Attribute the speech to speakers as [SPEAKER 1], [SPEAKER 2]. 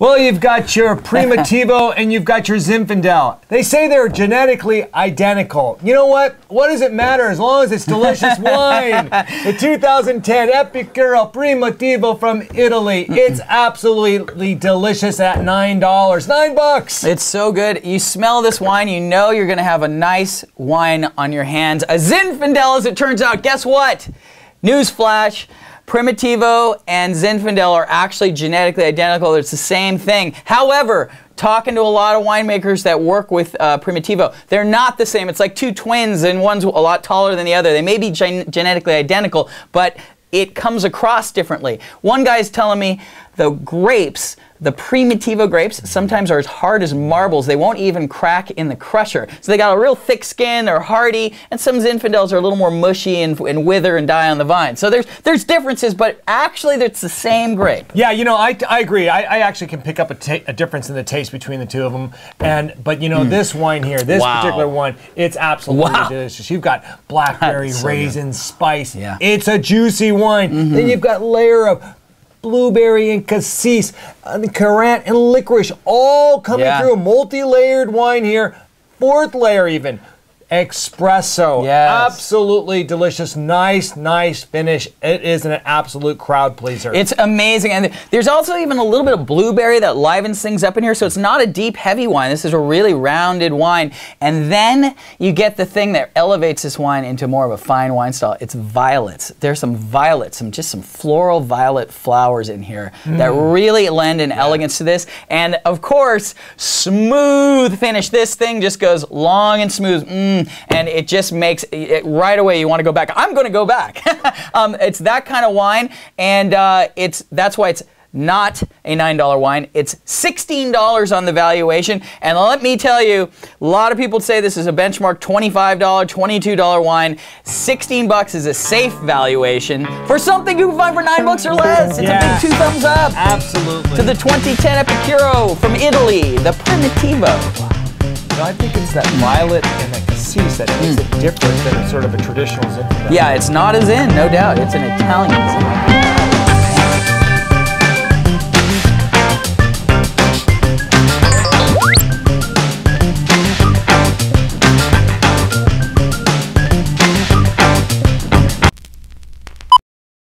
[SPEAKER 1] Well, you've got your Primitivo and you've got your Zinfandel. They say they're genetically identical. You know what? What does it matter as long as it's delicious wine? The 2010 Epicuro Primitivo from Italy. It's absolutely delicious at $9. $9.
[SPEAKER 2] It's so good. You smell this wine, you know you're going to have a nice wine on your hands. A Zinfandel, as it turns out. Guess what? Newsflash. Primitivo and Zinfandel are actually genetically identical. It's the same thing. However, talking to a lot of winemakers that work with Primitivo, they're not the same. It's like two twins and one's a lot taller than the other. They may be genetically identical, but it comes across differently. One guy's telling me the grapes, the Primitivo grapes, sometimes are as hard as marbles. They won't even crack in the crusher. So they got a real thick skin, they're hardy, and some Zinfandels are a little more mushy and wither and die on the vine. So there's differences, but actually it's the same grape.
[SPEAKER 1] Yeah, you know, I agree. I actually can pick up a difference in the taste between the two of them. But you know, this wine here, this particular one, it's absolutely delicious. You've got blackberry, raisin, spice. Yeah. It's a juicy wine. Then you've got layer of blueberry and cassis, currant and licorice, all coming through. A multi-layered wine here. Fourth layer even. Espresso. Yes. Absolutely delicious. Nice finish. It is an absolute crowd pleaser.
[SPEAKER 2] It's amazing. And there's also even a little bit of blueberry that livens things up in here. So it's not a deep, heavy wine. This is a really rounded wine. And then you get the thing that elevates this wine into more of a fine wine style. It's violets. There's some violets, just some floral violet flowers in here that really lend an elegance to this. And of course, smooth finish. This thing just goes long and smooth. And it just makes it right away you want to go back. I'm going to go back. It's that kind of wine, and that's why it's not a $9 wine. It's $16 on the valuation. And let me tell you, a lot of people say this is a benchmark $25, $22 wine. 16 bucks is a safe valuation for something you can find for $9 or less. It's a big 2 thumbs up.
[SPEAKER 1] Absolutely.
[SPEAKER 2] To the 2010 Epicuro from Italy, the Primitivo.
[SPEAKER 1] I think it's that violet and that cassis that makes it different than sort of a traditional Zinfandel.
[SPEAKER 2] Yeah, it's not a Zin, no doubt. It's an Italian Zin.